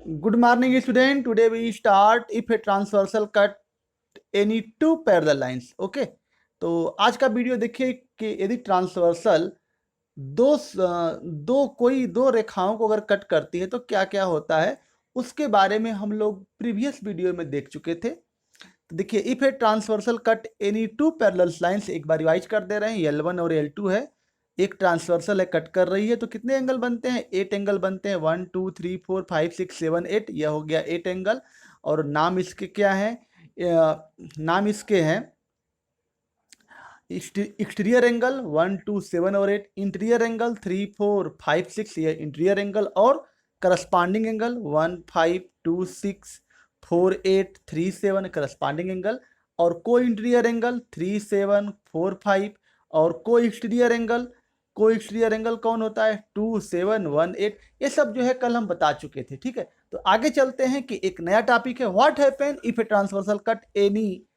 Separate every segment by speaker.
Speaker 1: Good morning, student. Today we start if a transversal cut any two parallel lines. Okay. तो आज का video देखिए कि यदि ट्रांसवर्सल दो रेखाओं को अगर कट करती है तो क्या क्या होता है, उसके बारे में हम लोग प्रीवियस वीडियो में देख चुके थे। तो देखिए, if a transversal cut any two parallel lines, एक बार रिवाइज कर दे रहे हैं। L1 और L2 है, एक ट्रांसवर्सल है, कट कर रही है, तो कितने एंगल बनते हैं? 8 एंगल बनते हैं। 1 2 3 4 5 6 7 8, यह हो गया 8 एंगल। और नाम इसके क्या है? नाम इसके हैं एक्सटीरियर एंगल 1 2 7 और 8, इंटीरियर एंगल 3 4 5 6, ये इंटीरियर एंगल, और करस्पॉन्डिंग एंगल 1 5 2 6 4 8 3 7 करस्पॉन्डिंग एंगल, और को इंटीरियर एंगल 3 7 4 5, और को एक्सटीरियर एंगल कौन होता है? 2 7 1 8। ये सब जो है कल हम बता चुके थे। ठीक है, तो आगे चलते हैं कि एक नया टॉपिक है, what happen if a transversal cut any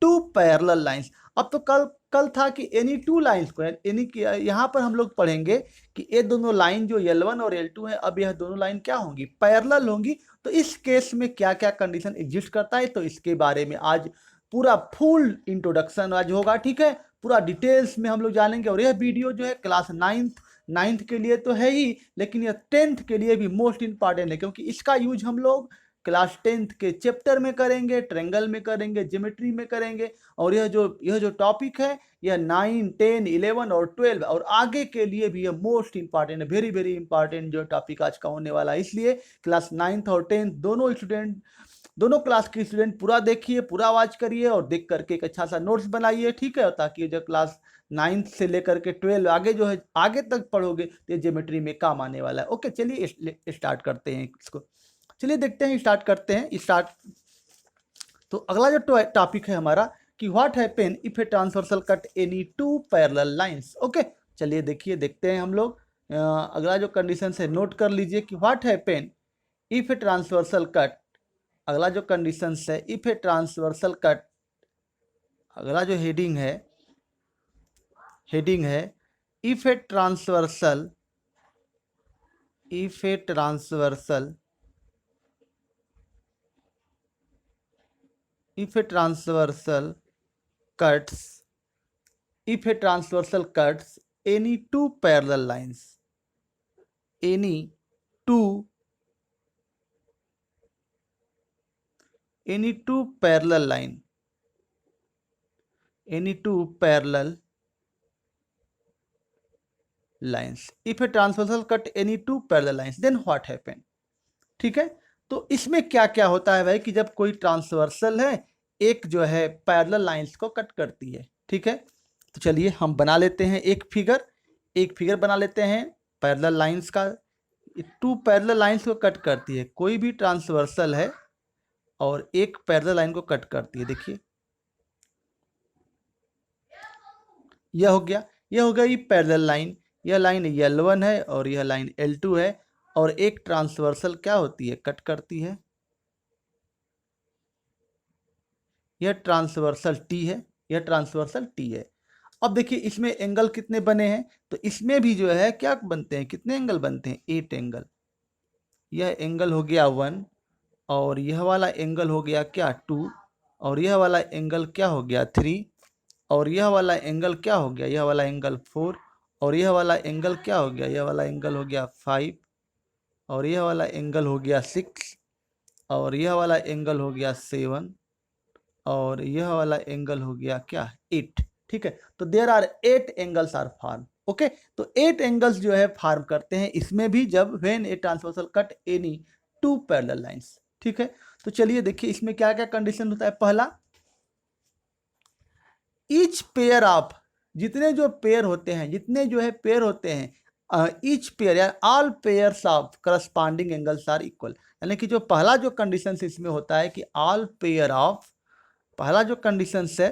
Speaker 1: two parallel lines. अब तो कल कल था कि एनी टू लाइंस को, एनी यहाँ पर हम लोग पढ़ेंगे कि ये दोनों लाइन जो L1 और L2 है, अब यह दोनों लाइन क्या होंगी? पैरेलल होंगी। तो इस केस में क्या क्या कंडीशन एग्जिस्ट करता है, तो इसके बारे में आज पूरा फुल इंट्रोडक्शन आज होगा। ठीक है, पूरा डिटेल्स में हम लोग जानेंगे। और यह वीडियो जो है क्लास नाइन्थ के लिए तो है ही, लेकिन यह 10th के लिए भी मोस्ट इंपॉर्टेंट है, क्योंकि इसका यूज हम लोग क्लास 10th के चैप्टर में करेंगे, ट्रेंगल में करेंगे, ज्योमेट्री में करेंगे। और यह जो टॉपिक है, यह 9 10 11 और 12 और आगे के लिए भी यह मोस्ट इंपॉर्टेंट है, वेरी वेरी इंपॉर्टेंट जो टॉपिक आज का होने वाला है। इसलिए क्लास 9th और 10th दोनों क्लास के स्टूडेंट पूरा देखिए, पूरा आवाज करिए, और देख करके एक अच्छा सा नोट्स बनाइए। ठीक है, ताकि जो क्लास 9th से लेकर के 12 आगे जो है आगे तक पढ़ोगे तो ये ज्योमेट्री में काम आने वाला है। ओके, चलिए स्टार्ट करते हैं इसको। चलिए देखते हैं, स्टार्ट करते हैं। तो अगला जो टॉपिक है हमारा कि what happen if a transversal cut any two parallel lines. Okay, चलिए देखते हैं हम लोग। अगला जो कंडीशन है नोट कर लीजिए कि what happen if a transversal cut. अगला जो कंडीशन है इफ ए ट्रांसवर्सल कट, अगला जो हेडिंग है if a transversal cuts if a transversal cuts any two parallel lines, any two parallel lines, if a transversal cut any two parallel lines, then what happen? ठीक है, तो इसमें क्या क्या होता है भाई कि जब कोई ट्रांसवर्सल है, एक जो है पैरेलल लाइंस को कट करती है। ठीक है, तो चलिए हम बना लेते हैं एक फिगर बना लेते हैं पैरेलल लाइंस का। टू पैरेलल लाइंस को कट करती है, कोई भी ट्रांसवर्सल है और एक पैरेलल लाइन को कट करती है। देखिए, यह हो गया ये पैरेलल लाइन। यह लाइन L1 है और यह लाइन L2 है, और एक ट्रांसवर्सल क्या होती है? कट करती है। यह ट्रांसवर्सल T है। अब देखिए इसमें एंगल कितने बने हैं, तो इसमें भी जो है क्या बनते हैं? कितने एंगल बनते हैं? 8 एंगल। यह एंगल हो गया 1, और यह वाला एंगल हो गया क्या? 2, और यह वाला एंगल क्या हो गया? 3, और यह वाला एंगल क्या हो गया? यह वाला एंगल 4, और यह वाला एंगल क्या हो गया? यह वाला एंगल हो गया 5, और यह वाला एंगल हो गया 6, और यह वाला एंगल हो गया 7, और यह वाला एंगल हो गया क्या? 8। ठीक है, तो there are 8 angles are form. Okay, तो 8 एंगल्स जो है फॉर्म करते हैं इसमें भी, जब when A transversal cut any two parallel lines. ठीक है, तो चलिए देखिए इसमें क्या क्या कंडीशन होता है। पहला, ईच पेयर ऑफ, जितने जो पेयर होते हैं ईच पेयर या all pairs of corresponding angles are equal. यानी कि जो पहला जो कंडीशन इसमें होता है कि ऑल पेयर ऑफ, पहला जो कंडीशन है,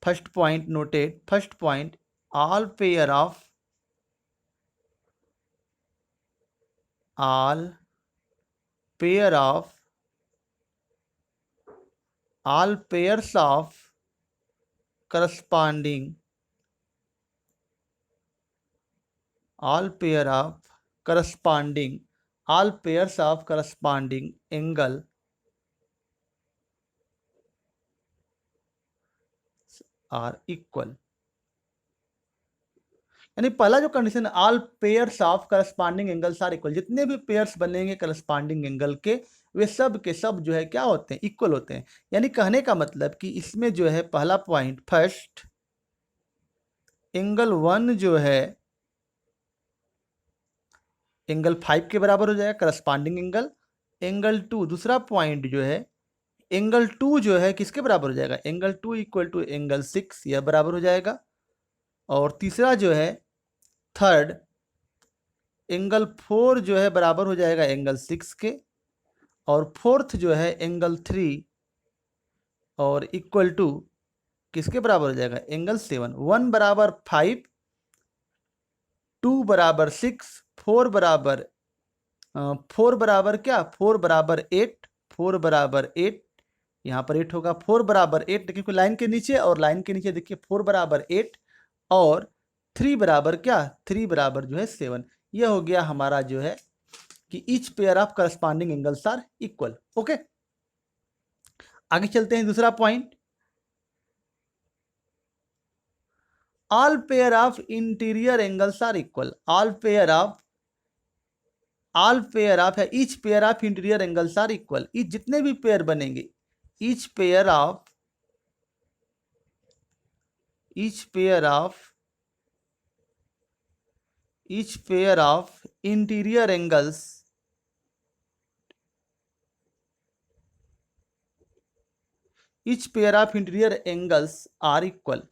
Speaker 1: first point noted, first point, all pair of all pairs of corresponding all pairs of corresponding angle are equal. यानी पहला जो condition, all pairs of corresponding angles are equal, जितने भी pairs बनेंगे corresponding angle के वे सब के सब जो है क्या होते हैं, इक्वल होते हैं। यानी कहने का मतलब कि इसमें जो है पहला पॉइंट, फर्स्ट एंगल 1 जो है एंगल 5 के बराबर हो जाएगा करस्पॉन्डिंग एंगल। एंगल 2, दूसरा पॉइंट जो है एंगल 2 जो है किसके बराबर हो जाएगा, एंगल 2 इक्वल टू एंगल 6, यह बराबर हो जाएगा। और तीसरा जो है थर्ड एंगल 4 जो है बराबर हो जाएगा एंगल 6 के। और फोर्थ जो है एंगल 3 और इक्वल टू किसके बराबर हो जाएगा, एंगल 7। 1 बराबर 5, 2 बराबर 6, 4 बराबर 4 बराबर क्या, 4 बराबर 8, 4 बराबर 8, यहाँ पर 8 होगा। 4 बराबर 8 देखिए लाइन के नीचे, और लाइन के नीचे देखिए 4 बराबर 8 और 3 बराबर क्या, 3 बराबर जो है 7। यह हो गया हमारा जो है कि each pair of corresponding angles are equal. Okay, आगे चलते हैं दूसरा point, all pair of interior angles are equal. All pair of है each pair of interior angles are equal. जितने भी पेयर बनेंगे, each pair of interior angles are equal.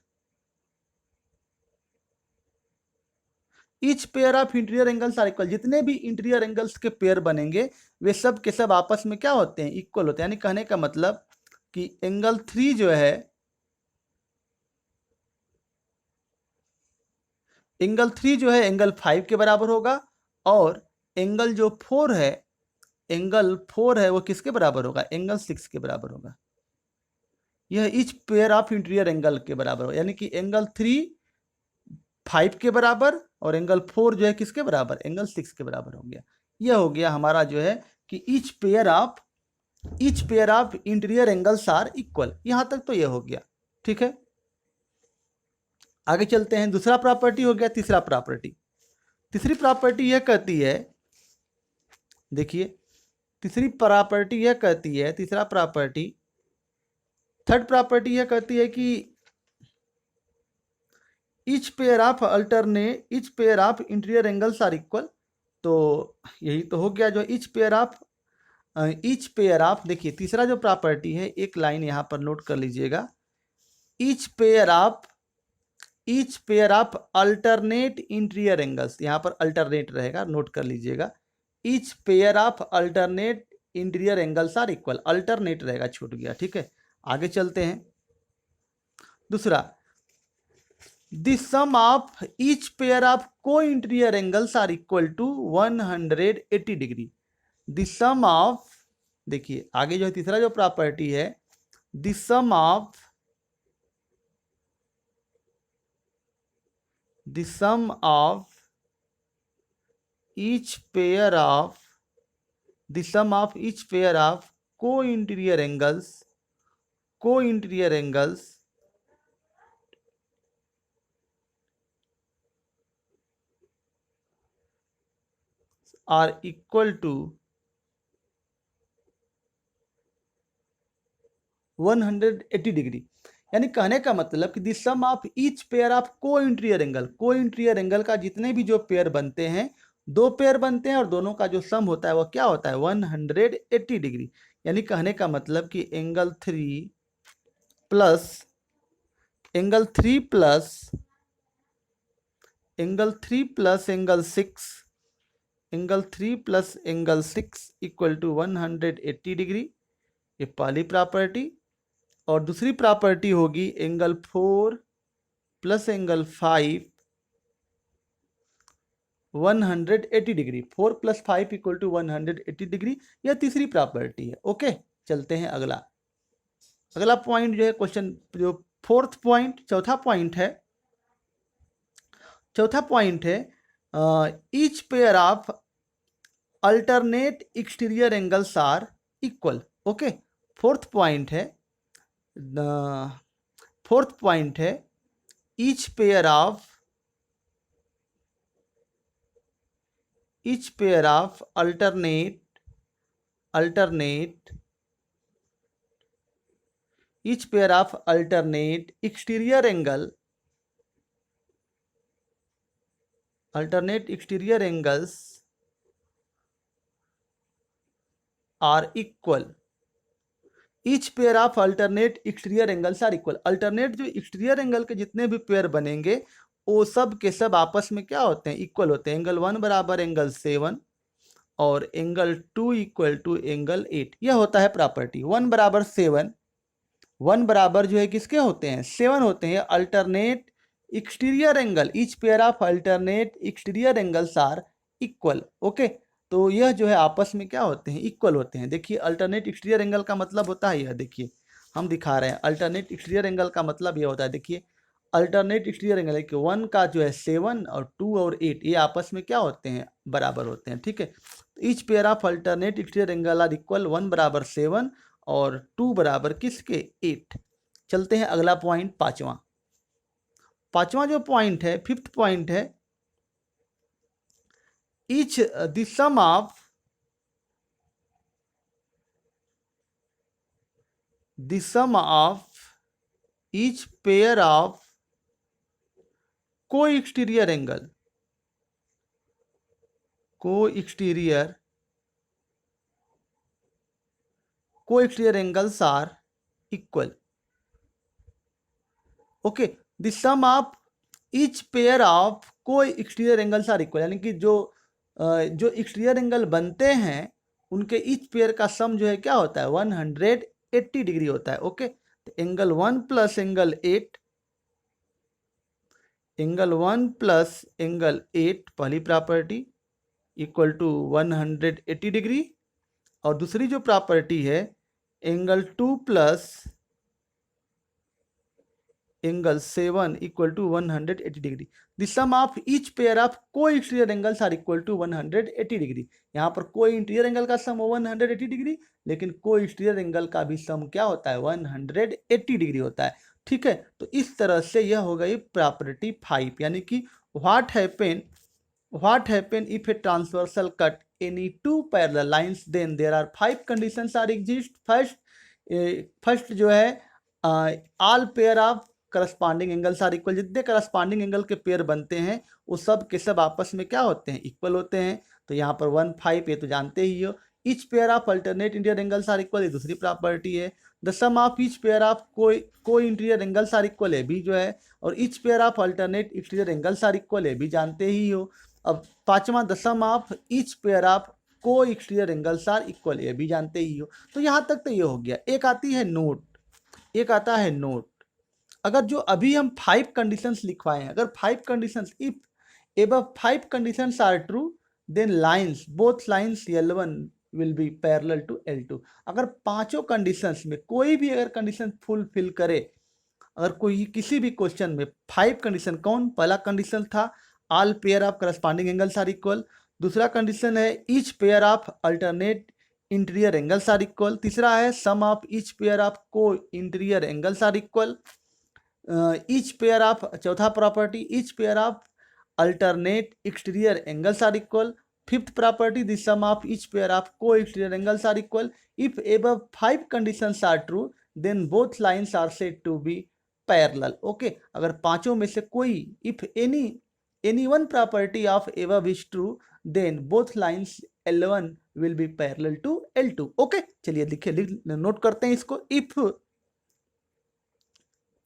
Speaker 1: Each pair of interior angles are equal, जितने भी interior angles के pair बनेंगे वे सब के सब आपस में क्या होते हैं, इक्वल होते हैं। यानी कहने का मतलब कि एंगल 3 जो है एंगल 5 के बराबर होगा, और एंगल जो 4 है वो किसके बराबर होगा, एंगल 6 के बराबर होगा। यह each pair of interior angle के बराबर होगा। यानी कि एंगल 3 5 के बराबर और एंगल 4 जो है किसके बराबर, एंगल 6 के बराबर हो गया। यह हो गया हमारा जो है कि each pair of interior angles are equal. यहां तक तो यह हो गया, ठीक है। आगे चलते हैं, दूसरा प्रॉपर्टी हो गया। तीसरी प्रॉपर्टी यह कहती है, देखिए तीसरा प्रॉपर्टी थर्ड प्रॉपर्टी यह कहती है कि each pair of interior angles are equal. तो यही तो हो गया, जो ईच पेयर ऑफ देखिए तीसरा जो प्रॉपर्टी है, एक लाइन यहां पर नोट कर लीजिएगा, each pair of alternate interior angles, यहां पर अल्टरनेट रहेगा, नोट कर लीजिएगा। Each pair of alternate interior angles are equal, alternate रहेगा, छूट गया, ठीक है। आगे चलते हैं, दूसरा, the sum of each pair of को interior angles are equal to 180 degree. The sum of, देखिए आगे जो तीसरा जो प्रॉपर्टी है, the sum of each pair of को interior angles are equal to 180 degree. यानी कहने का मतलब कि the sum of each pair of को इंटीरियर एंगल का जितने भी जो पेयर बनते हैं, 2 पेयर बनते हैं और दोनों का जो सम होता है वो क्या होता है, 180 डिग्री। यानी कहने का मतलब कि angle 3 plus angle 6 equal to 180 degree, ये पहली प्रॉपर्टी। और दूसरी प्रॉपर्टी होगी angle 4 plus angle 5 180 degree, 4 plus 5 equal to 180 degree, यह तीसरी प्रॉपर्टी है। ओके, चलते हैं अगला पॉइंट जो है क्वेश्चन, जो चौथा पॉइंट है each pair of alternate exterior angles are equal. Okay, fourth point है, फोर्थ पॉइंट है each pair of alternate each pair of alternate exterior angles are equal। Each pair of alternate exterior angles are equal. Alternate जो exterior angle के जितने भी pair बनेंगे वो सब के सब आपस में क्या होते हैं, इक्वल होते हैं। एंगल 1 बराबर एंगल 7 और एंगल 2 इक्वल टू एंगल 8। यह होता है प्रॉपर्टी। 1 बराबर 7, 1 बराबर जो है किसके होते हैं, 7 होते हैं। Alternate exterior angle, each pair of alternate exterior angles are equal. Okay, तो यह जो है आपस में क्या होते हैं, इक्वल होते हैं। देखिए अल्टरनेट एक्सटीरियर एंगल का मतलब होता है यह, देखिए हम दिखा रहे हैं। अल्टरनेट एक्सटीरियर एंगल का मतलब यह होता है, देखिए अल्टरनेट एक्सटीरियर एंगल है 1 का जो है 7 और 2 और 8 ये आपस में क्या होते हैं, बराबर होते हैं। ठीक है, each pair of alternate exterior angle are equal. 1 बराबर 7 और 2 बराबर किसके, 8। चलते हैं अगला पॉइंट, पांचवा जो पॉइंट है, फिफ्थ पॉइंट है each the sum of each pair of co-exterior angles are equal। Okay, the sum of each pair of co-exterior angles are equal, यानी कि जो एक्सटीरियर एंगल बनते हैं उनके ईच पेयर का सम जो है क्या होता है, 180 डिग्री होता है। ओके, तो एंगल 1 प्लस एंगल 8, पहली प्रॉपर्टी इक्वल टू 180 डिग्री। और दूसरी जो प्रॉपर्टी है angle 2 plus angle 7 equal to 180 degree. The sum of each pair of को exterior angles are equal to 180 degree. यहाँ पर को इंटीरियर एंगल का सम 180 डिग्री, लेकिन को एक्सटीरियर एंगल का भी सम क्या होता है, 180 डिग्री होता है। ठीक है, तो इस तरह से यह हो गई प्रॉपर्टी 5, यानी कि what happen if a transversal cut any two parallel lines then there are 5 conditions are exist. First जो है all pair of corresponding angles are equal. जितने करस्पॉन्डिंग एंगल के पेयर बनते हैं वो सब के सब आपस में क्या होते हैं, इक्वल होते हैं। तो यहाँ पर 1 5 ये तो जानते ही हो। Each pair of alternate interior angles are equal, ये दूसरी प्रॉपर्टी है। The sum of each pair of को इंटीरियर एंगल्स आर इक्वल, है भी जो है। और each pair of alternate exterior angles are equal, है भी जानते ही हो। अब पांचवा, the sum of each pair of को एक्सटीरियर एंगल्स आर इक्वल, ये भी जानते ही हो। तो यहाँ तक तो ये हो गया। एक आती है नोट, एक आता है नोट। अगर जो अभी हम 5 कंडीशंस लिखवाए हैं, अगर 5 conditions, if above 5 conditions are true then lines, both lines L1 will be parallel to L2। अगर पांचों कंडीशंस में कोई भी अगर कंडीशन फुलफिल करे, अगर कोई किसी भी क्वेश्चन में 5 कंडीशन, कौन, पहला कंडीशन था all pair of corresponding angles are equal. दूसरा कंडीशन है each pair of alternate interior angles are equal. तीसरा है sum of each pair of को interior angles are equal. Each pair of, चौथा property each pair of alternate exterior angles are equal. Fifth property the sum of each pair of को exterior angles are equal. If above 5 conditions are true then both lines are said to be parallel. Okay, अगर पांचों में से कोई, if any one property of above is true then both lines L1 will be parallel to L2। Okay, चलिए लिखिए, note करते हैं इसको।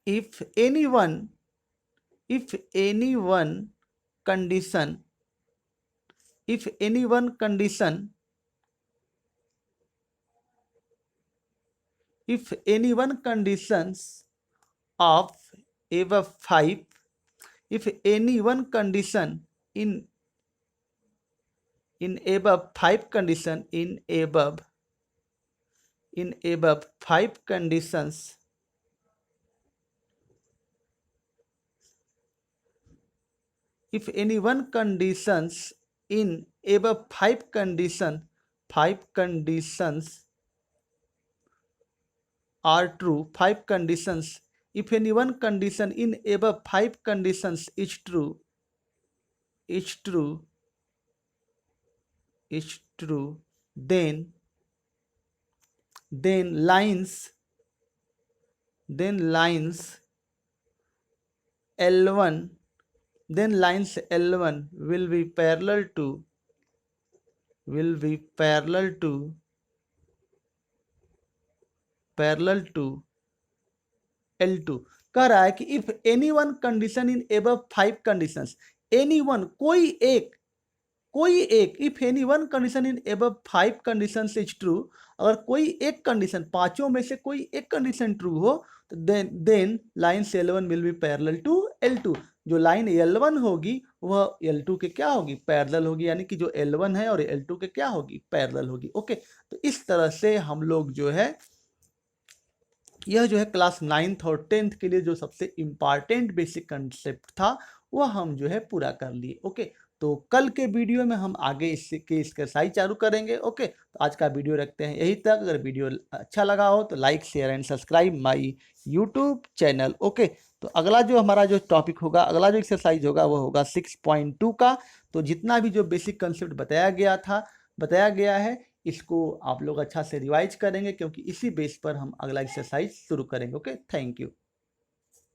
Speaker 1: if any one condition if any one conditions of above 5, if any one condition in above 5 condition in above 5 conditions if any one conditions in above five conditions are true, five conditions, if any one condition in above five conditions is true, then lines L1 will be parallel to L2। कह रहा है कि if any one condition in above five conditions, any one कोई एक, if any one condition in above five conditions is true, अगर कोई एक condition, पांचों में से कोई एक कंडीशन ट्रू हो तो then line L1 will be parallel to L2। जो लाइन L1 होगी वह L2 के क्या होगी, पैरेलल होगी, यानी कि जो L1 है और L2 के क्या होगी, पैरेलल होगी। ओके, तो इस तरह से हम लोग जो है, यह जो है क्लास 9th और 10th के लिए जो सबसे इम्पॉर्टेंट बेसिक कंसेप्ट था वह हम जो है पूरा कर लिए। ओके, तो कल के वीडियो में हम आगे इसके एक्सरसाइज चालू करेंगे। ओके, तो आज का वीडियो रखते हैं यही तक। अगर वीडियो अच्छा लगा हो तो like share and subscribe my YouTube channel. Okay, तो अगला जो हमारा जो टॉपिक होगा, अगला जो एक्सरसाइज होगा वो होगा 6.2 का। तो जितना भी जो बेसिक कंसेप्ट बताया गया है इसको आप लोग अच्छा से रिवाइज करेंगे, क्योंकि इसी बेस पर हम अगला एक्सरसाइज शुरू करेंगे। Okay, thank you.